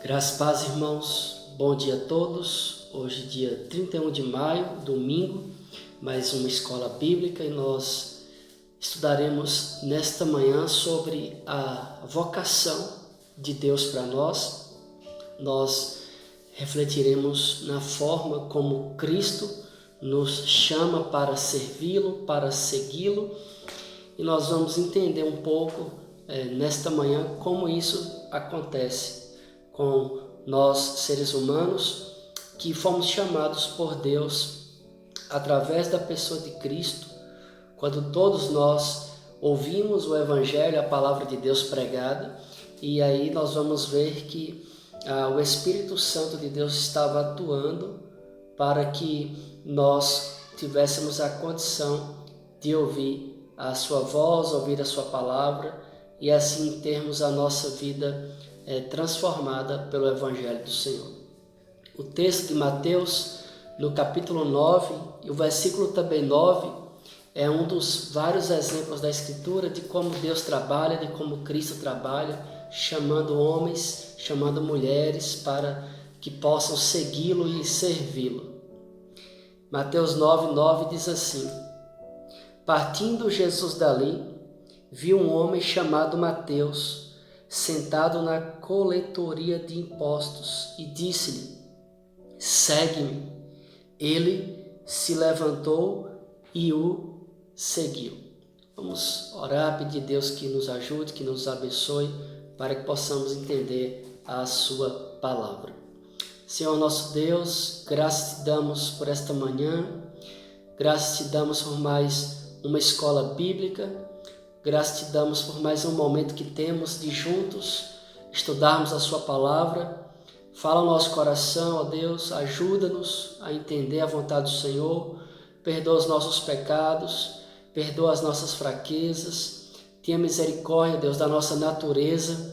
Graças a paz, irmãos. Bom dia a todos. Hoje, dia 31 de maio, domingo, mais uma escola bíblica, e nós estudaremos nesta manhã sobre a vocação de Deus para nós. Nós refletiremos na forma como Cristo nos chama para servi-lo, para segui-lo, e nós vamos entender um pouco nesta manhã como isso acontece com nós, seres humanos, que fomos chamados por Deus através da pessoa de Cristo. Quando todos nós ouvimos o Evangelho, a palavra de Deus pregada, e aí nós vamos ver que o Espírito Santo de Deus estava atuando para que nós tivéssemos a condição de ouvir a sua voz, ouvir a sua palavra, e assim termos a nossa vida transformada pelo Evangelho do Senhor. O texto de Mateus, no capítulo 9, e o versículo também 9, é um dos vários exemplos da Escritura de como Deus trabalha, de como Cristo trabalha, chamando homens, chamando mulheres para que possam segui-lo e servi-lo. Mateus 9:9 diz assim: Partindo Jesus dali, viu um homem chamado Mateus, sentado na coletoria de impostos, e disse-lhe: Segue-me. Ele se levantou e o seguiu. Vamos orar, pedir a Deus que nos ajude, que nos abençoe, para que possamos entender a sua palavra. Senhor nosso Deus, graças te damos por esta manhã, graças te damos por mais uma escola bíblica, graças te damos por mais um momento que temos de juntos estudarmos a sua palavra. Fala o nosso coração, ó Deus, ajuda-nos a entender a vontade do Senhor, perdoa os nossos pecados, perdoa as nossas fraquezas, tenha misericórdia, Deus, da nossa natureza,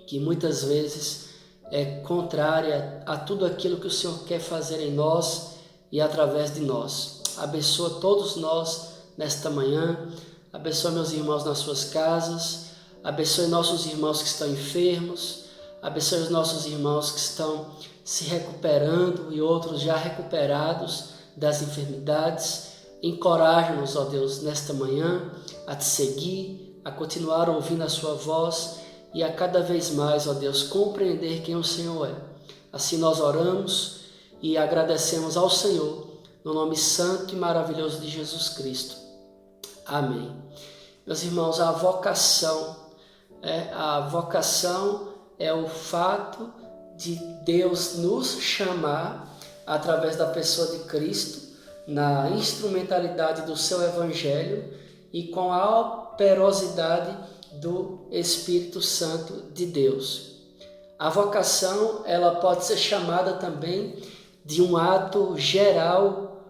que muitas vezes é contrária a tudo aquilo que o Senhor quer fazer em nós e através de nós. Abençoa todos nós nesta manhã. Abençoe meus irmãos nas suas casas, abençoe nossos irmãos que estão enfermos, abençoe os nossos irmãos que estão se recuperando e outros já recuperados das enfermidades. Encoraja-nos, ó Deus, nesta manhã a te seguir, a continuar ouvindo a sua voz e a cada vez mais, ó Deus, compreender quem o Senhor é. Assim nós oramos e agradecemos ao Senhor, no nome santo e maravilhoso de Jesus Cristo. Amém. Meus irmãos, a vocação é o fato de Deus nos chamar através da pessoa de Cristo, na instrumentalidade do seu Evangelho e com a operosidade do Espírito Santo de Deus. A vocação, ela pode ser chamada também de um ato geral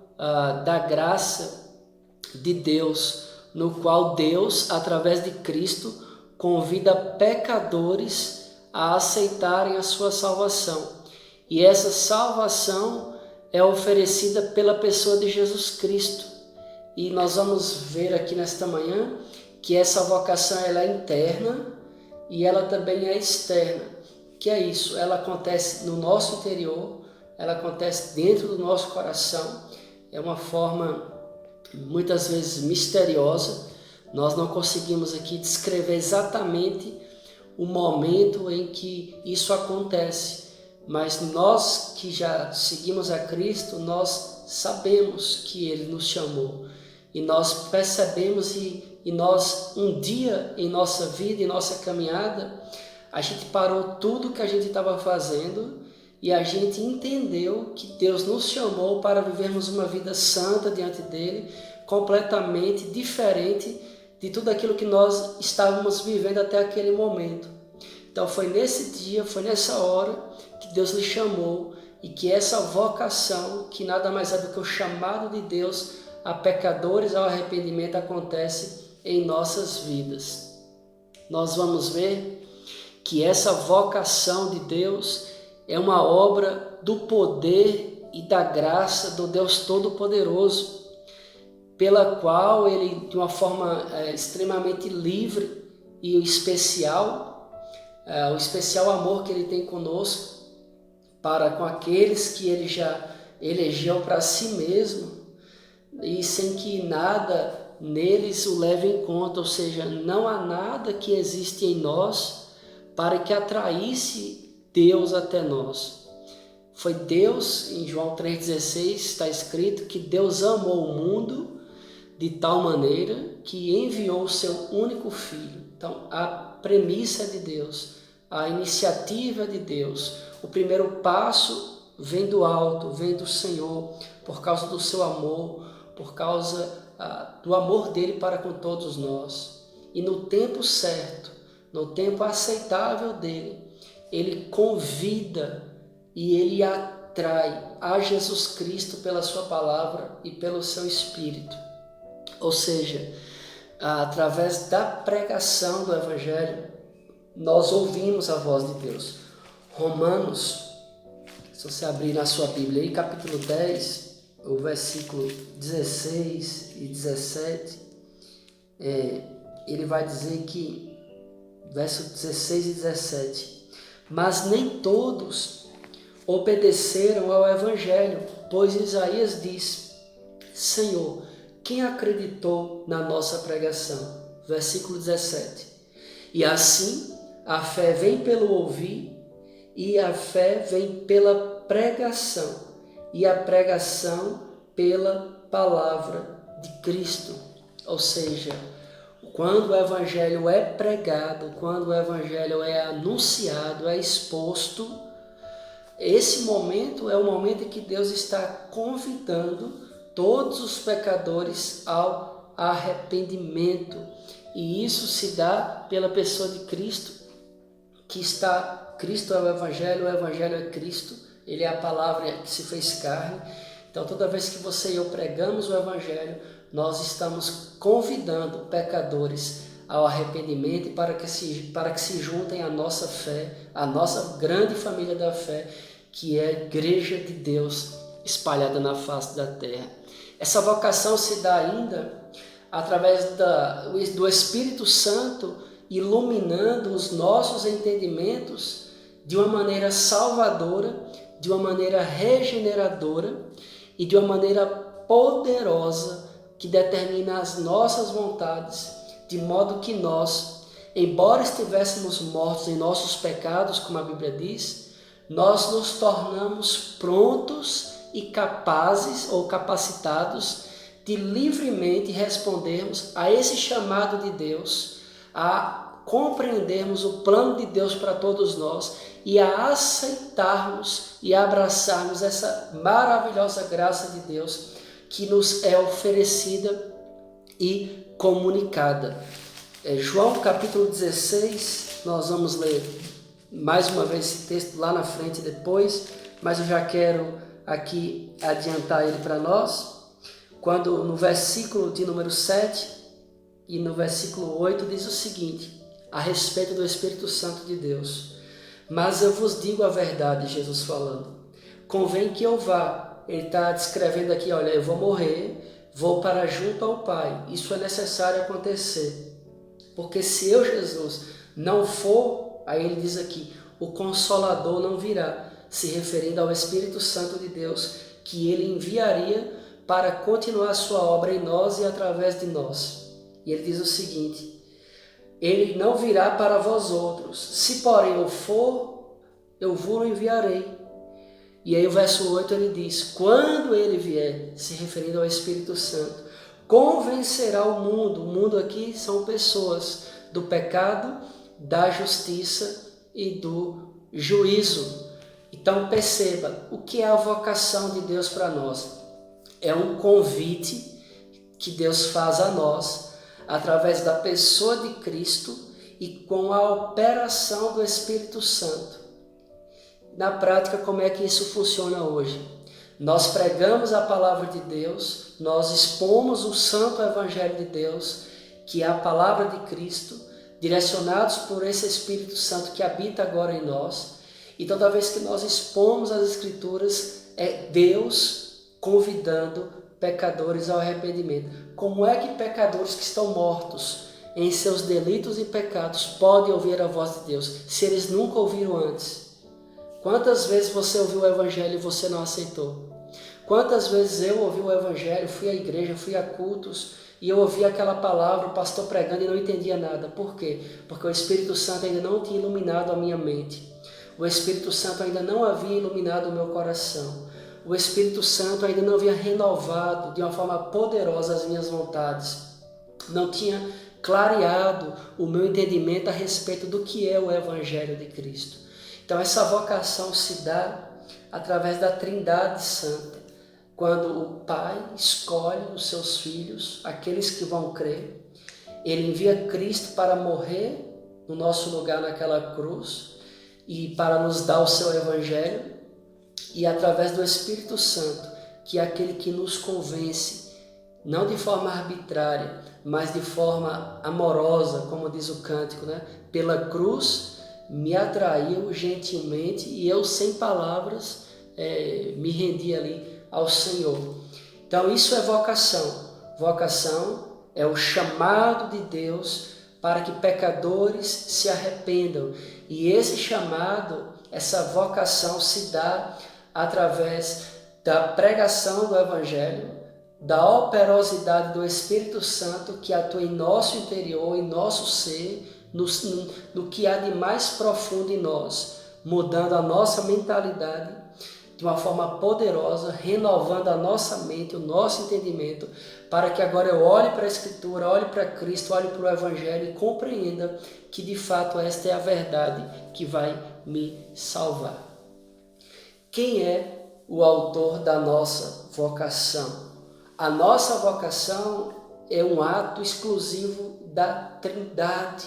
da graça de Deus, no qual Deus, através de Cristo, convida pecadores a aceitarem a sua salvação. E essa salvação é oferecida pela pessoa de Jesus Cristo. E nós vamos ver aqui nesta manhã que essa vocação ela é interna e ela também é externa. Que é isso? Ela acontece no nosso interior, ela acontece dentro do nosso coração. É uma forma muitas vezes misteriosa. Nós não conseguimos aqui descrever exatamente o momento em que isso acontece, mas nós que já seguimos a Cristo, nós sabemos que Ele nos chamou e nós percebemos e nós um dia em nossa vida, em nossa caminhada, a gente parou tudo que a gente estava fazendo e a gente entendeu que Deus nos chamou para vivermos uma vida santa diante dEle, completamente diferente de tudo aquilo que nós estávamos vivendo até aquele momento. Então foi nesse dia, foi nessa hora que Deus lhe chamou e que essa vocação, que nada mais é do que o chamado de Deus a pecadores ao arrependimento acontece em nossas vidas. Nós vamos ver que essa vocação de Deus é uma obra do poder e da graça do Deus Todo-Poderoso, pela qual Ele, de uma forma extremamente livre e especial, o especial amor que Ele tem conosco, para com aqueles que Ele já elegeu para si mesmo, e sem que nada neles o leve em conta, ou seja, não há nada que existe em nós para que atraísse Deus até nós. Foi Deus, em João 3,16 está escrito que Deus amou o mundo de tal maneira que enviou o seu único Filho. Então, a premissa é de Deus, a iniciativa é de Deus, o primeiro passo vem do alto, vem do Senhor, por causa do seu amor, por causa do amor dele para com todos nós. E no tempo certo, no tempo aceitável dele, ele convida e ele atrai a Jesus Cristo pela sua palavra e pelo seu Espírito. Ou seja, através da pregação do Evangelho, nós ouvimos a voz de Deus. Romanos, se você abrir na sua Bíblia aí, capítulo 10, o versículo 16 e 17, ele vai dizer que, verso 16 e 17, mas nem todos obedeceram ao Evangelho, pois Isaías diz, Senhor, quem acreditou na nossa pregação? Versículo 17, e assim a fé vem pelo ouvir, e a fé vem pela pregação, e a pregação pela palavra de Cristo. Ou seja, quando o Evangelho é pregado, quando o Evangelho é anunciado, é exposto, esse momento é o momento em que Deus está convidando todos os pecadores ao arrependimento. E isso se dá pela pessoa de Cristo, Cristo é o Evangelho é Cristo, Ele é a palavra que se fez carne. Então, toda vez que você e eu pregamos o Evangelho, nós estamos convidando pecadores ao arrependimento e para que se juntem à nossa fé, à nossa grande família da fé, que é a Igreja de Deus espalhada na face da terra. Essa vocação se dá ainda através do Espírito Santo iluminando os nossos entendimentos de uma maneira salvadora, de uma maneira regeneradora e de uma maneira poderosa que determina as nossas vontades, de modo que nós, embora estivéssemos mortos em nossos pecados, como a Bíblia diz, nós nos tornamos prontos e capazes ou capacitados de livremente respondermos a esse chamado de Deus, a compreendermos o plano de Deus para todos nós e a aceitarmos e abraçarmos essa maravilhosa graça de Deus que nos é oferecida e comunicada. João capítulo 16, nós vamos ler mais uma vez esse texto lá na frente depois, mas eu já quero aqui adiantar ele para nós, quando no versículo de número 7 e no versículo 8 diz o seguinte, a respeito do Espírito Santo de Deus. Mas eu vos digo a verdade, Jesus falando, convém que eu vá. Ele está descrevendo aqui, olha, eu vou morrer, vou para junto ao Pai. Isso é necessário acontecer. Porque se eu, Jesus, não for, aí ele diz aqui, o Consolador não virá, se referindo ao Espírito Santo de Deus, que ele enviaria para continuar a sua obra em nós e através de nós. E ele diz o seguinte, ele não virá para vós outros, se porém eu for, eu vos enviarei. E aí o verso 8 ele diz, quando ele vier, se referindo ao Espírito Santo, convencerá o mundo aqui são pessoas, do pecado, da justiça e do juízo. Então perceba, o que é a vocação de Deus para nós? É um convite que Deus faz a nós, através da pessoa de Cristo e com a operação do Espírito Santo. Na prática, como é que isso funciona hoje? Nós pregamos a palavra de Deus, nós expomos o santo evangelho de Deus, que é a palavra de Cristo, direcionados por esse Espírito Santo que habita agora em nós. E toda vez que nós expomos as Escrituras, é Deus convidando pecadores ao arrependimento. Como é que pecadores que estão mortos em seus delitos e pecados podem ouvir a voz de Deus, se eles nunca ouviram antes? Quantas vezes você ouviu o Evangelho e você não aceitou? Quantas vezes eu ouvi o Evangelho, fui à igreja, fui a cultos, e eu ouvi aquela palavra, o pastor pregando e não entendia nada. Por quê? Porque o Espírito Santo ainda não tinha iluminado a minha mente. O Espírito Santo ainda não havia iluminado o meu coração. O Espírito Santo ainda não havia renovado de uma forma poderosa as minhas vontades. Não tinha clareado o meu entendimento a respeito do que é o Evangelho de Cristo. Então essa vocação se dá através da Trindade Santa, quando o Pai escolhe os seus filhos, aqueles que vão crer. Ele envia Cristo para morrer no nosso lugar naquela cruz e para nos dar o seu Evangelho, e através do Espírito Santo, que é aquele que nos convence, não de forma arbitrária, mas de forma amorosa, como diz o cântico, né? Pela cruz me atraiu gentilmente e eu sem palavras me rendi ali ao Senhor. Então isso é vocação. Vocação é o chamado de Deus para que pecadores se arrependam. E esse chamado, essa vocação se dá através da pregação do Evangelho, da operosidade do Espírito Santo que atua em nosso interior, em nosso ser, no que há de mais profundo em nós, mudando a nossa mentalidade de uma forma poderosa, renovando a nossa mente, o nosso entendimento, para que agora eu olhe para a Escritura, olhe para Cristo, olhe para o Evangelho e compreenda que de fato esta é a verdade que vai me salvar. Quem é o autor da nossa vocação? A nossa vocação é um ato exclusivo da Trindade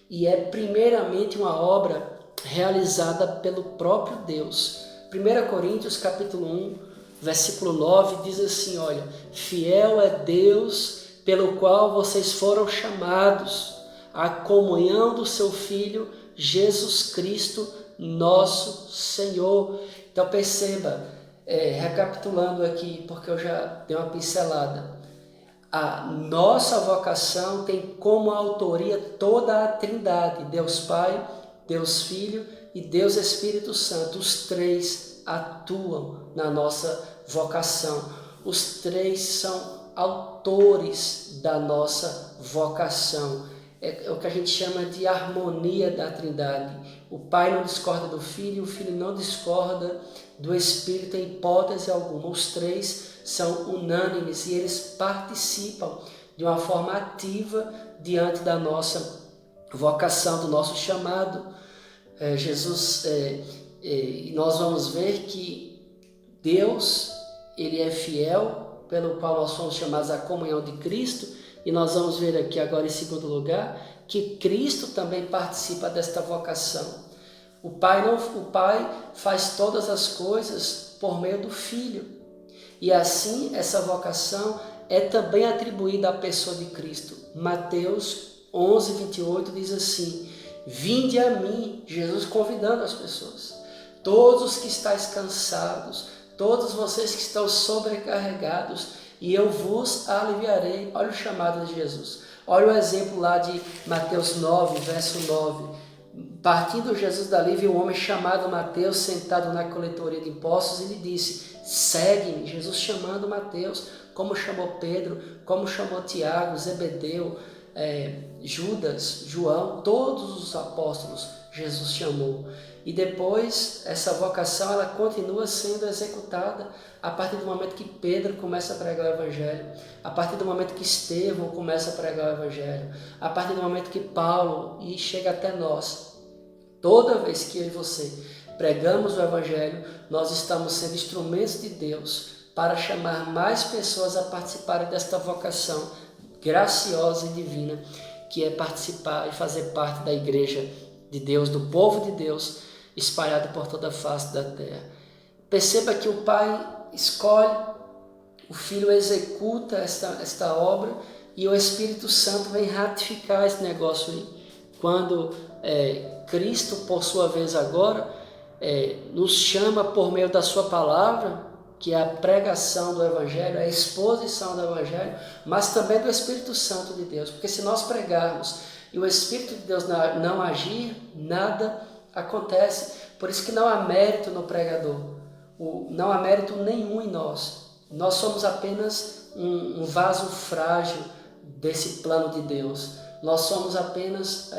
e é primeiramente uma obra realizada pelo próprio Deus. 1 Coríntios capítulo 1, versículo 9 diz assim, olha, fiel é Deus pelo qual vocês foram chamados à comunhão do seu Filho Jesus Cristo, nosso Senhor. Então perceba, recapitulando aqui, porque eu já dei uma pincelada, a nossa vocação tem como autoria toda a Trindade, Deus Pai, Deus Filho e Deus Espírito Santo. Os três atuam na nossa vocação. Os três são autores da nossa vocação. É o que a gente chama de harmonia da Trindade. O Pai não discorda do Filho, o Filho não discorda do Espírito em hipótese alguma. Os três são unânimes e eles participam de uma forma ativa diante da nossa vocação, do nosso chamado. Nós vamos ver que Deus, Ele é fiel, pelo qual nós somos chamados à comunhão de Cristo, e nós vamos ver aqui agora em segundo lugar, que Cristo também participa desta vocação. O Pai faz todas as coisas por meio do Filho, e assim essa vocação é também atribuída à pessoa de Cristo. Mateus 11, 28 diz assim, vinde a mim, Jesus convidando as pessoas, todos os que estáis cansados, todos vocês que estão sobrecarregados, e eu vos aliviarei. Olha o chamado de Jesus. Olha o exemplo lá de Mateus 9, verso 9. Partindo Jesus dali, viu um homem chamado Mateus sentado na coletoria de impostos e lhe disse, segue-me. Jesus chamando Mateus, como chamou Pedro, como chamou Tiago, Zebedeu, Judas, João, todos os apóstolos Jesus chamou. E depois essa vocação ela continua sendo executada a partir do momento que Pedro começa a pregar o Evangelho, a partir do momento que Estevão começa a pregar o Evangelho, a partir do momento que Paulo e chega até nós. Toda vez que eu e você pregamos o Evangelho, nós estamos sendo instrumentos de Deus para chamar mais pessoas a participarem desta vocação graciosa e divina, que é participar e fazer parte da igreja de Deus, do povo de Deus, espalhado por toda a face da terra. Perceba que o Pai escolhe, o Filho executa esta obra e o Espírito Santo vem ratificar esse negócio aí. Quando Cristo, por sua vez agora, nos chama por meio da sua palavra, que é a pregação do Evangelho, a exposição do Evangelho, mas também do Espírito Santo de Deus. Porque se nós pregarmos e o Espírito de Deus não agir, nada acontece. Por isso que não há mérito no pregador, não há mérito nenhum em nós. Nós somos apenas um vaso frágil desse plano de Deus. Nós somos apenas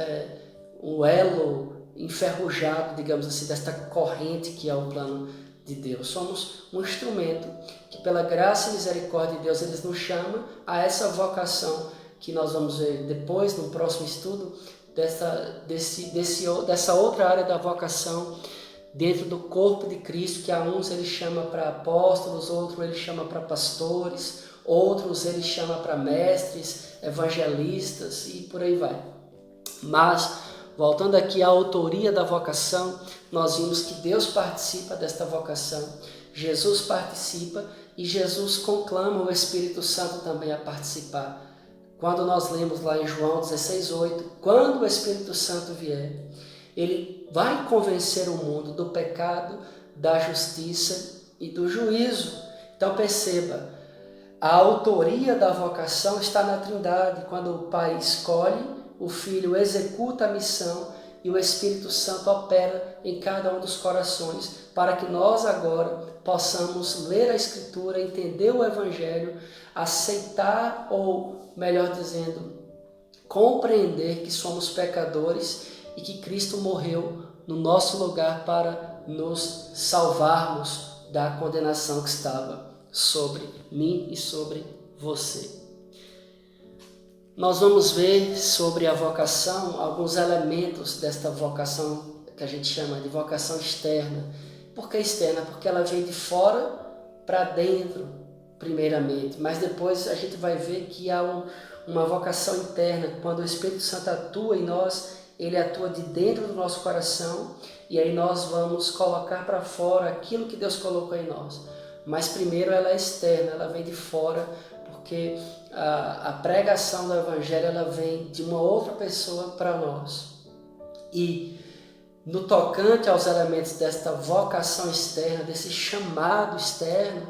um elo enferrujado, digamos assim, desta corrente que é o plano de Deus. Somos um instrumento que, pela graça e misericórdia de Deus, Ele nos chama a essa vocação que nós vamos ver depois, no próximo estudo, dessa outra área da vocação dentro do corpo de Cristo, que a uns Ele chama para apóstolos, outros Ele chama para pastores, outros Ele chama para mestres, evangelistas e por aí vai. Mas, voltando aqui à autoria da vocação, nós vimos que Deus participa desta vocação, Jesus participa e Jesus conclama o Espírito Santo também a participar. Quando nós lemos lá em João 16:8, quando o Espírito Santo vier, Ele vai convencer o mundo do pecado, da justiça e do juízo. Então perceba, a autoria da vocação está na Trindade, quando o Pai escolhe, o Filho executa a missão e o Espírito Santo opera em cada um dos corações, para que nós agora possamos ler a Escritura, entender o Evangelho, aceitar, ou melhor dizendo, compreender que somos pecadores e que Cristo morreu no nosso lugar para nos salvarmos da condenação que estava sobre mim e sobre você. Nós vamos ver sobre a vocação, alguns elementos desta vocação que a gente chama de vocação externa. Por que externa? Porque ela vem de fora para dentro, primeiramente, mas depois a gente vai ver que há uma vocação interna. Quando o Espírito Santo atua em nós, ele atua de dentro do nosso coração e aí nós vamos colocar para fora aquilo que Deus colocou em nós. Mas primeiro ela é externa, ela vem de fora, porque a pregação do Evangelho ela vem de uma outra pessoa para nós. E no tocante aos elementos desta vocação externa, desse chamado externo,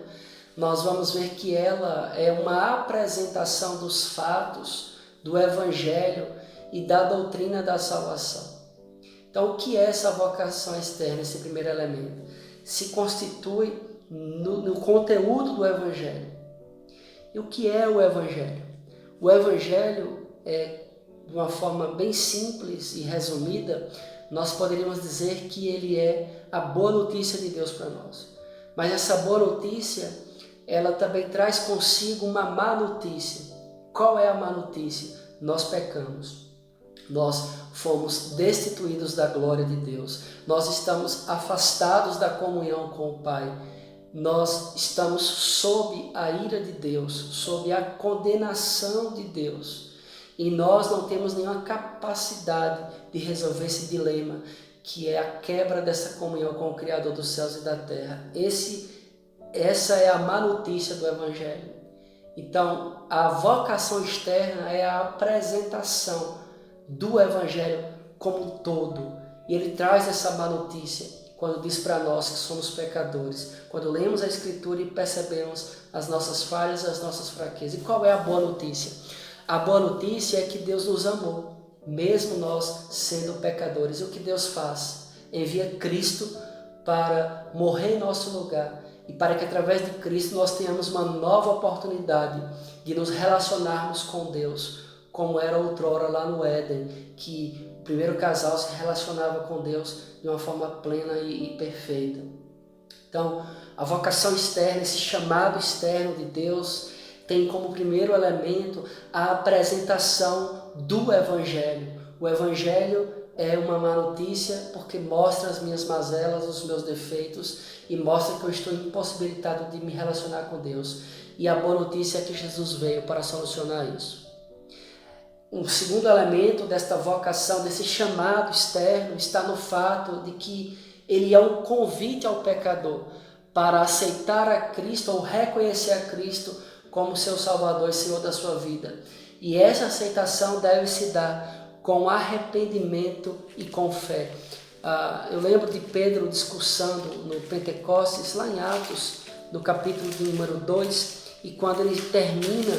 nós vamos ver que ela é uma apresentação dos fatos do Evangelho e da doutrina da salvação. Então, o que é essa vocação externa, esse primeiro elemento? Se constitui no conteúdo do Evangelho. E o que é o Evangelho? O Evangelho de uma forma bem simples e resumida, nós poderíamos dizer que ele é a boa notícia de Deus para nós. Mas essa boa notícia, ela também traz consigo uma má notícia. Qual é a má notícia? Nós pecamos. Nós fomos destituídos da glória de Deus. Nós estamos afastados da comunhão com o Pai. Nós estamos sob a ira de Deus, sob a condenação de Deus. E nós não temos nenhuma capacidade de resolver esse dilema, que é a quebra dessa comunhão com o Criador dos céus e da terra. Essa é a má notícia do Evangelho. Então, a vocação externa é a apresentação do Evangelho como um todo. E ele traz essa má notícia quando diz para nós que somos pecadores. Quando lemos a Escritura e percebemos as nossas falhas, as nossas fraquezas. E qual é a boa notícia? A boa notícia é que Deus nos amou, mesmo nós sendo pecadores. E o que Deus faz? Envia Cristo para morrer em nosso lugar. E para que através de Cristo nós tenhamos uma nova oportunidade de nos relacionarmos com Deus, como era outrora lá no Éden, que o primeiro casal se relacionava com Deus de uma forma plena e perfeita. Então, a vocação externa, esse chamado externo de Deus, tem como primeiro elemento a apresentação do Evangelho. O Evangelho é uma má notícia porque mostra as minhas mazelas, os meus defeitos e mostra que eu estou impossibilitado de me relacionar com Deus. E a boa notícia é que Jesus veio para solucionar isso. Um segundo elemento desta vocação, desse chamado externo, está no fato de que ele é um convite ao pecador para aceitar a Cristo ou reconhecer a Cristo como seu Salvador e Senhor da sua vida. E essa aceitação deve se dar com arrependimento e com fé. Eu lembro de Pedro discursando no Pentecostes, lá em Atos, no capítulo número 2, e quando ele termina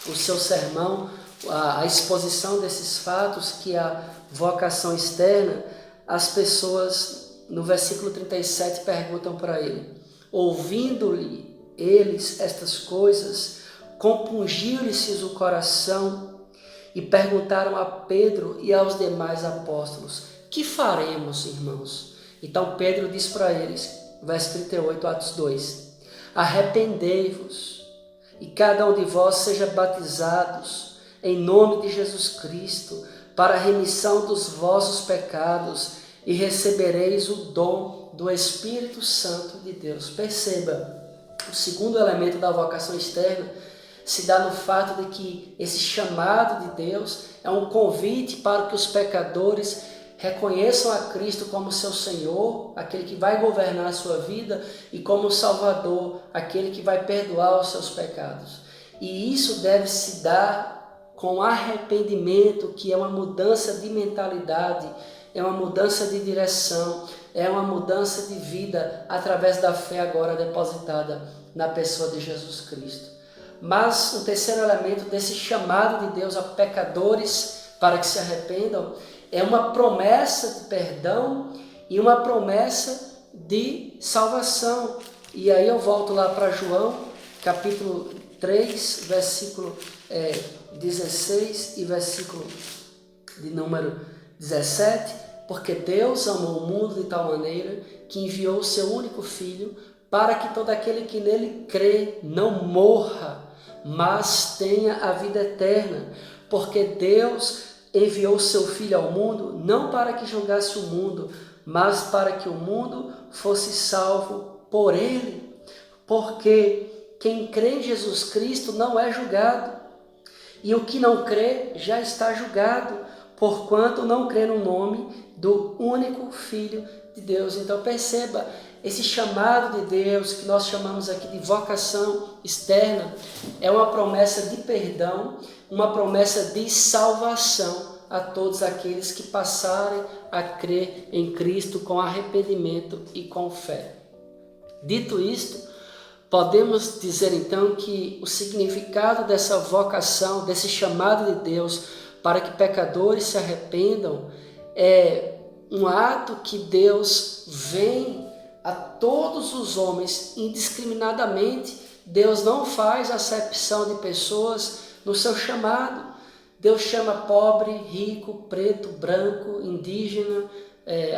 o seu sermão, a exposição desses fatos, que é a vocação externa, as pessoas, no versículo 37, perguntam para ele: ouvindo-lhe eles estas coisas, compungiu-lhes o coração e perguntaram a Pedro e aos demais apóstolos: que faremos, irmãos? Então Pedro diz para eles, verso 38, Atos 2: arrependei-vos e cada um de vós seja batizados em nome de Jesus Cristo para a remissão dos vossos pecados e recebereis o dom do Espírito Santo de Deus. Perceba, o segundo elemento da vocação externa se dá no fato de que esse chamado de Deus é um convite para que os pecadores reconheçam a Cristo como seu Senhor, aquele que vai governar a sua vida, e como Salvador, aquele que vai perdoar os seus pecados. E isso deve se dar com arrependimento, que é uma mudança de mentalidade, é uma mudança de direção, é uma mudança de vida através da fé agora depositada na pessoa de Jesus Cristo. Mas o terceiro elemento desse chamado de Deus a pecadores para que se arrependam é uma promessa de perdão e uma promessa de salvação. E aí eu volto lá para João, capítulo 3, versículo 16 e versículo de número 17. Porque Deus amou o mundo de tal maneira que enviou o seu único Filho para que todo aquele que nele crê não morra, mas tenha a vida eterna. Porque Deus enviou o seu Filho ao mundo, não para que julgasse o mundo, mas para que o mundo fosse salvo por ele. Porque quem crê em Jesus Cristo não é julgado, e o que não crê já está julgado, porquanto não crê no nome do único Filho de Deus. Então perceba, esse chamado de Deus, que nós chamamos aqui de vocação externa, é uma promessa de perdão, uma promessa de salvação a todos aqueles que passarem a crer em Cristo com arrependimento e com fé. Dito isto, podemos dizer então que o significado dessa vocação, desse chamado de Deus para que pecadores se arrependam, é um ato que Deus vem a todos os homens indiscriminadamente. Deus não faz acepção de pessoas no seu chamado. Deus chama pobre, rico, preto, branco, indígena,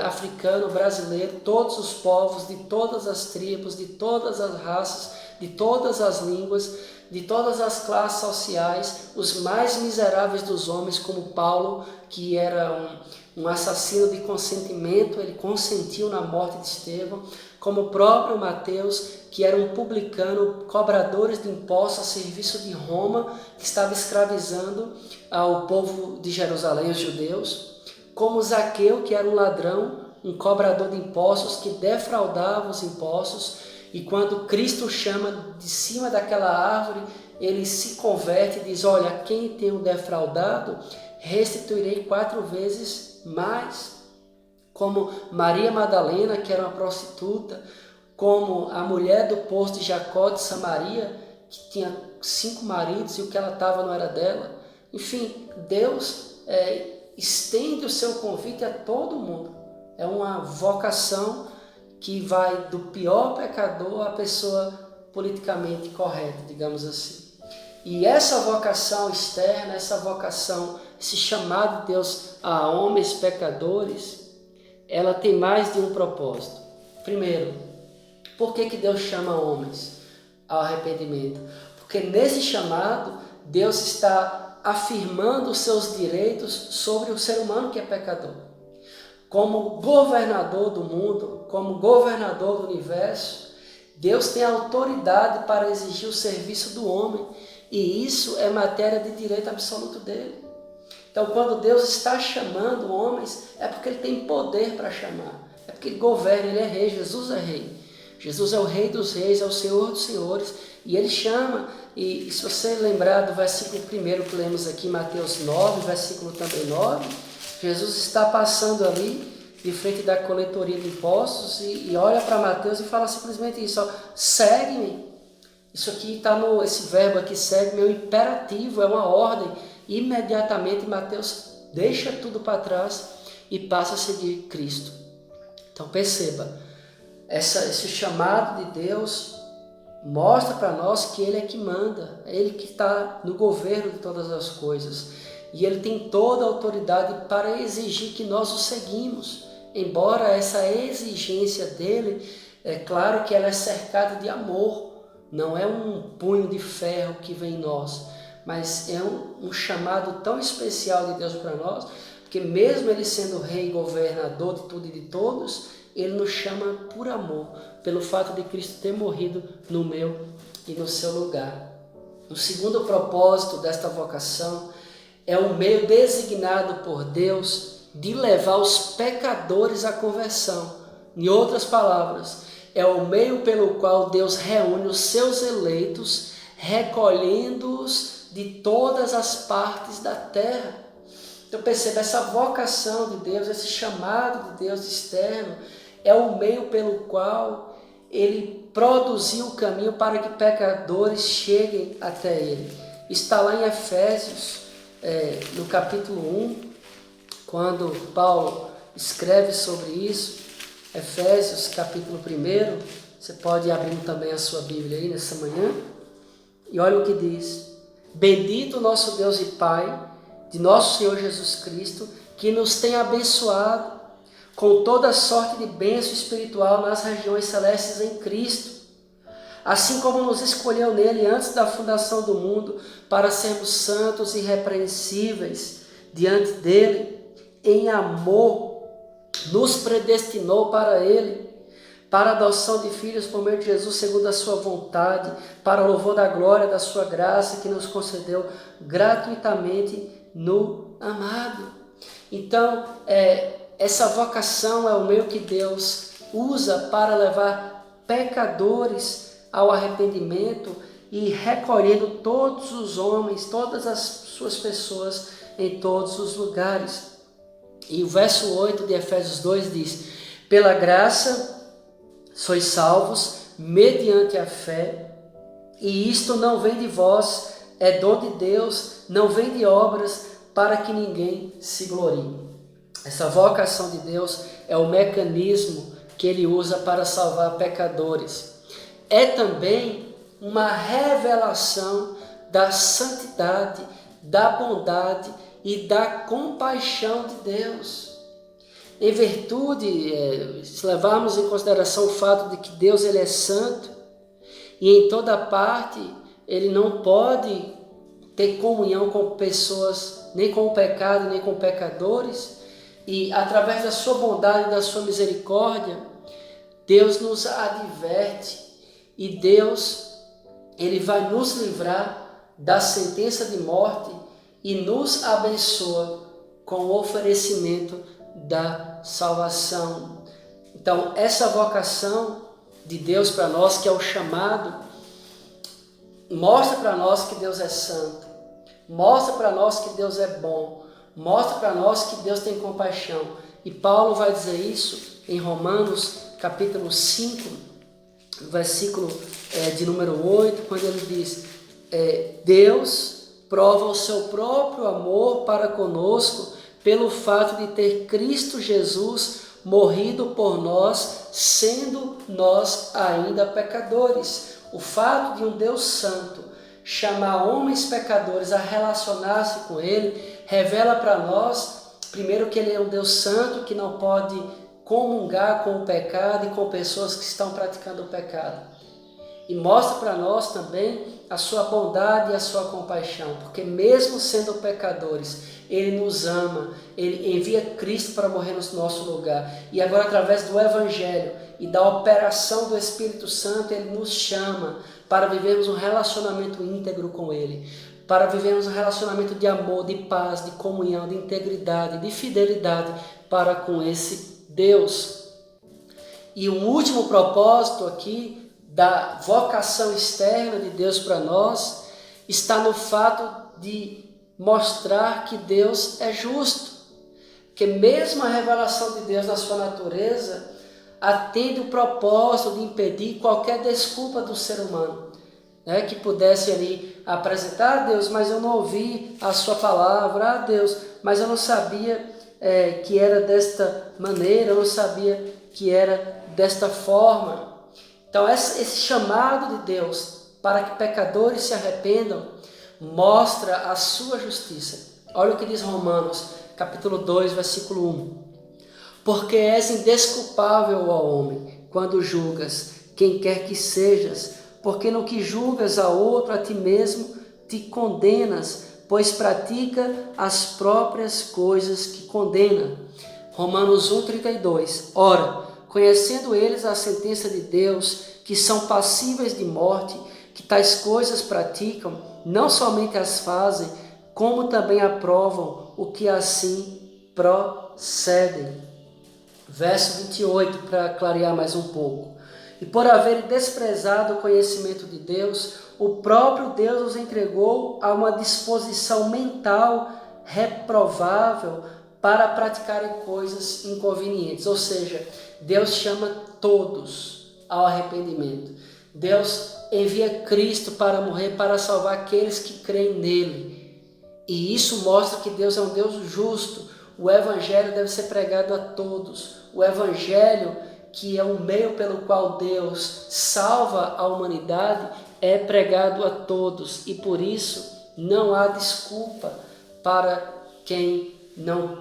africano, brasileiro, todos os povos, de todas as tribos, de todas as raças, de todas as línguas, de todas as classes sociais, os mais miseráveis dos homens, como Paulo, que era um assassino de consentimento, ele consentiu na morte de Estevão, como o próprio Mateus, que era um publicano, cobradores de impostos a serviço de Roma, que estava escravizando ao povo de Jerusalém, os judeus, como Zaqueu, que era um ladrão, um cobrador de impostos, que defraudava os impostos, e quando Cristo chama de cima daquela árvore, ele se converte e diz: olha, quem tenho defraudado, restituirei 4 vezes mais. Como Maria Madalena, que era uma prostituta, como a mulher do poço de Jacó de Samaria, que tinha 5 maridos e o que ela estava não era dela. Enfim, Deus estende o seu convite a todo mundo. É uma vocação que vai do pior pecador à pessoa politicamente correta, digamos assim. E essa vocação externa, essa vocação, esse chamado de Deus a homens pecadores, ela tem mais de um propósito. Primeiro, por que Deus chama homens ao arrependimento? Porque nesse chamado, Deus está afirmando os seus direitos sobre o ser humano que é pecador. Como governador do mundo, como governador do universo, Deus tem autoridade para exigir o serviço do homem, e isso é matéria de direito absoluto dele. Então, quando Deus está chamando homens, é porque ele tem poder para chamar, é porque ele governa, ele é rei, Jesus é rei. Jesus é o Rei dos Reis, é o Senhor dos Senhores, e Ele chama, e se você lembrar do versículo 1 que lemos aqui, Mateus 9, versículo também 9, Jesus está passando ali, de frente da coletoria de impostos, e olha para Mateus e fala simplesmente isso, ó, segue-me. Isso aqui está esse verbo aqui, segue-me, é um imperativo, é uma ordem. Imediatamente Mateus deixa tudo para trás e passa a seguir Cristo. Então perceba, esse chamado de Deus mostra para nós que Ele é que manda, é Ele que está no governo de todas as coisas. E Ele tem toda a autoridade para exigir que nós o seguimos. Embora essa exigência dEle, é claro que ela é cercada de amor, não é um punho de ferro que vem em nós, mas é um chamado tão especial de Deus para nós, porque mesmo Ele sendo Rei e governador de tudo e de todos, Ele nos chama por amor, pelo fato de Cristo ter morrido no meu e no seu lugar. O segundo propósito desta vocação é um meio designado por Deus de levar os pecadores à conversão. Em outras palavras, é o meio pelo qual Deus reúne os seus eleitos, recolhendo-os de todas as partes da terra. Então perceba, essa vocação de Deus, esse chamado de Deus externo, é o meio pelo qual Ele produziu o caminho para que pecadores cheguem até Ele. Está lá em Efésios, no capítulo 1, quando Paulo escreve sobre isso, Efésios capítulo 1, você pode abrir também a sua Bíblia aí nessa manhã, e olha o que diz: bendito nosso Deus e Pai, de nosso Senhor Jesus Cristo, que nos tem abençoado com toda sorte de bênção espiritual nas regiões celestes em Cristo, assim como nos escolheu nele antes da fundação do mundo, para sermos santos e irrepreensíveis diante dele. Em amor, nos predestinou para Ele, para a adoção de filhos por meio de Jesus, segundo a sua vontade, para o louvor da glória da sua graça, que nos concedeu gratuitamente no amado. Então, essa vocação é o meio que Deus usa para levar pecadores ao arrependimento e recolhendo todos os homens, todas as suas pessoas em todos os lugares. E o verso 8 de Efésios 2 diz: pela graça sois salvos mediante a fé, e isto não vem de vós, é dom de Deus, não vem de obras, para que ninguém se glorie. Essa vocação de Deus é o mecanismo que Ele usa para salvar pecadores. É também uma revelação da santidade, da bondade e da compaixão de Deus. Em virtude, se levarmos em consideração o fato de que Deus ele é santo e em toda parte Ele não pode ter comunhão com pessoas, nem com o pecado, nem com pecadores, e através da sua bondade e da sua misericórdia, Deus nos adverte e Deus ele vai nos livrar da sentença de morte e nos abençoa com o oferecimento da salvação. Então, essa vocação de Deus para nós, que é o chamado, mostra para nós que Deus é santo, mostra para nós que Deus é bom, mostra para nós que Deus tem compaixão. E Paulo vai dizer isso em Romanos capítulo 5, versículo de número 8, quando ele diz: Deus prova o seu próprio amor para conosco pelo fato de ter Cristo Jesus morrido por nós, sendo nós ainda pecadores. O fato de um Deus santo chamar homens pecadores a relacionar-se com Ele revela para nós, primeiro, que Ele é um Deus santo que não pode comungar com o pecado e com pessoas que estão praticando o pecado. E mostra para nós também a sua bondade e a sua compaixão, porque mesmo sendo pecadores, Ele nos ama, Ele envia Cristo para morrer no nosso lugar. E agora, através do Evangelho e da operação do Espírito Santo, Ele nos chama para vivermos um relacionamento íntegro com Ele, para vivermos um relacionamento de amor, de paz, de comunhão, de integridade, de fidelidade para com esse Deus. E o último propósito aqui da vocação externa de Deus para nós está no fato de mostrar que Deus é justo. Porque mesmo a revelação de Deus na sua natureza atende o propósito de impedir qualquer desculpa do ser humano, né? Que pudesse ali apresentar a Deus, mas eu não ouvi a sua palavra, Deus, mas eu não sabia que era desta maneira, eu não sabia que era desta forma. Então esse chamado de Deus para que pecadores se arrependam mostra a sua justiça. Olha o que diz Romanos, capítulo 2, versículo 1. Porque és indesculpável, ó homem, quando julgas quem quer que sejas, porque no que julgas a outro, a ti mesmo te condenas, pois pratica as próprias coisas que condena. Romanos 1,32. Ora, conhecendo eles a sentença de Deus, que são passíveis de morte, que tais coisas praticam, não somente as fazem, como também aprovam o que assim procedem. Verso 28, para clarear mais um pouco. E por haverem desprezado o conhecimento de Deus, o próprio Deus os entregou a uma disposição mental reprovável para praticarem coisas inconvenientes. Ou seja, Deus chama todos ao arrependimento. Deus envia Cristo para morrer, para salvar aqueles que creem nele. E isso mostra que Deus é um Deus justo. O Evangelho deve ser pregado a todos. O Evangelho, que é o meio pelo qual Deus salva a humanidade, é pregado a todos. E por isso não há desculpa para quem não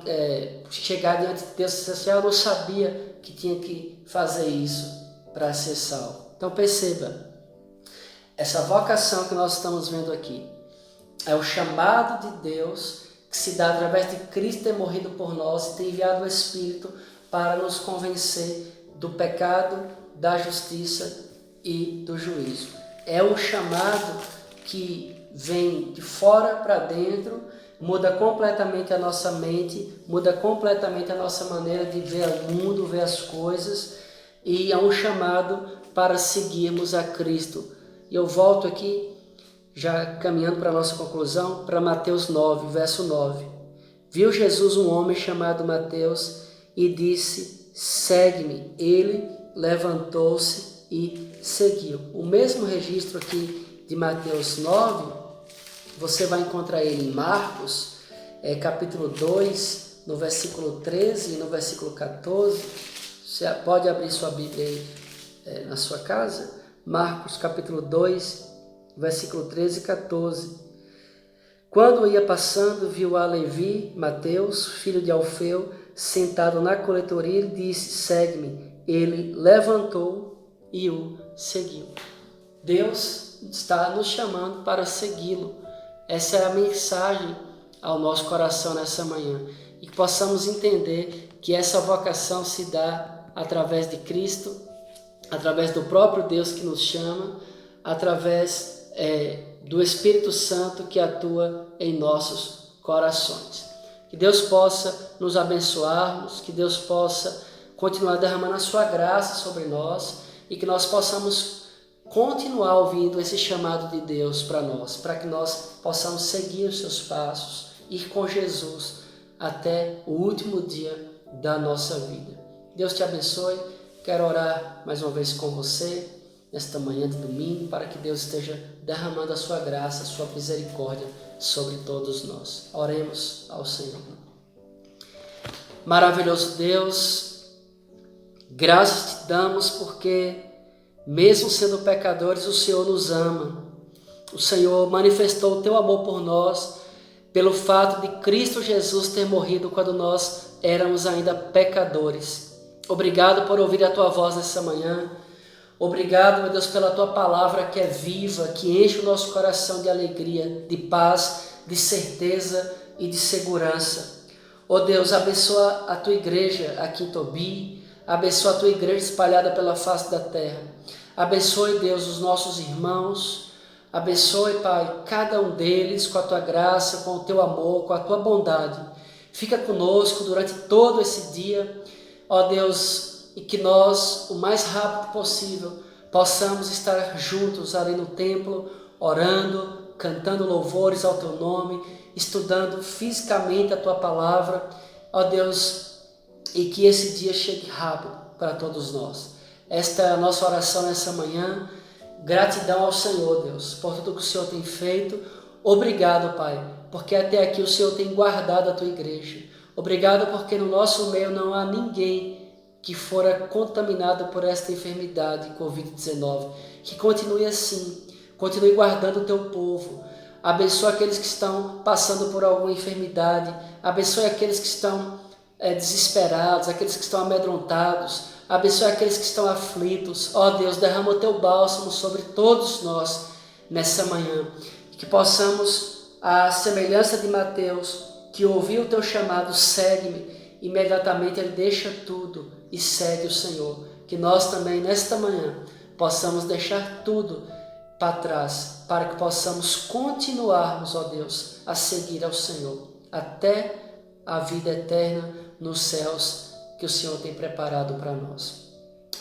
chegar diante de Deus e dizer assim, eu não sabia que tinha que fazer isso para ser salvo. Então perceba, essa vocação que nós estamos vendo aqui é o chamado de Deus que se dá através de Cristo ter morrido por nós e ter enviado o Espírito para nos convencer do pecado, da justiça e do juízo. É um chamado que vem de fora para dentro, muda completamente a nossa mente, muda completamente a nossa maneira de ver o mundo, ver as coisas, e é um chamado para seguirmos a Cristo. E eu volto aqui, já caminhando para a nossa conclusão, para Mateus 9, verso 9. Viu Jesus um homem chamado Mateus e disse, segue-me. Ele levantou-se e seguiu. O mesmo registro aqui de Mateus 9, você vai encontrar ele em Marcos, capítulo 2, no versículo 13 e no versículo 14. Você pode abrir sua Bíblia aí na sua casa. Marcos, capítulo 2, versículo 13 e 14. Quando ia passando, viu a Levi, Mateus, filho de Alfeu, sentado na coletoria, e disse, segue-me. Ele levantou e o seguiu. Deus está nos chamando para segui-lo. Essa é a mensagem ao nosso coração nessa manhã. E que possamos entender que essa vocação se dá através de Cristo, através do próprio Deus que nos chama, através do Espírito Santo que atua em nossos corações. Que Deus possa nos abençoarmos, que Deus possa continuar derramando a sua graça sobre nós e que nós possamos continuar ouvindo esse chamado de Deus para nós, para que nós possamos seguir os seus passos, ir com Jesus até o último dia da nossa vida. Deus te abençoe. Quero orar mais uma vez com você nesta manhã de domingo, para que Deus esteja derramando a sua graça, a sua misericórdia sobre todos nós. Oremos ao Senhor. Maravilhoso Deus, graças te damos porque, mesmo sendo pecadores, o Senhor nos ama. O Senhor manifestou o teu amor por nós pelo fato de Cristo Jesus ter morrido quando nós éramos ainda pecadores. Obrigado por ouvir a tua voz nessa manhã. Obrigado, meu Deus, pela tua palavra que é viva, que enche o nosso coração de alegria, de paz, de certeza e de segurança. Ó Deus, abençoa a tua igreja aqui em Tobi, abençoa a tua igreja espalhada pela face da terra. Abençoe, Deus, os nossos irmãos. Abençoe, Pai, cada um deles com a tua graça, com o teu amor, com a tua bondade. Fica conosco durante todo esse dia. Ó Deus, e que nós, o mais rápido possível, possamos estar juntos ali no templo, orando, cantando louvores ao Teu nome, estudando fisicamente a Tua palavra, ó Deus, e que esse dia chegue rápido para todos nós. Esta é a nossa oração nessa manhã. Gratidão ao Senhor, Deus, por tudo que o Senhor tem feito. Obrigado, Pai, porque até aqui o Senhor tem guardado a Tua igreja. Obrigado porque no nosso meio não há ninguém que fora contaminado por esta enfermidade, Covid-19. Que continue assim, continue guardando o Teu povo. Abençoa aqueles que estão passando por alguma enfermidade. Abençoe aqueles que estão desesperados, aqueles que estão amedrontados. Abençoe aqueles que estão aflitos. Ó Deus, derrama o Teu bálsamo sobre todos nós nessa manhã. Que possamos, à semelhança de Mateus, que ouviu o Teu chamado, segue-me. Imediatamente ele deixa tudo e segue o Senhor. Que nós também, nesta manhã, possamos deixar tudo para trás, para que possamos continuarmos, ó Deus, a seguir ao Senhor, até a vida eterna nos céus que o Senhor tem preparado para nós.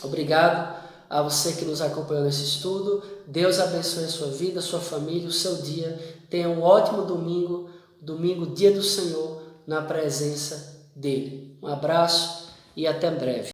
Obrigado a você que nos acompanhou nesse estudo. Deus abençoe a sua vida, a sua família, o seu dia. Tenha um ótimo domingo, dia do Senhor, na presença dEle. Um abraço e até breve.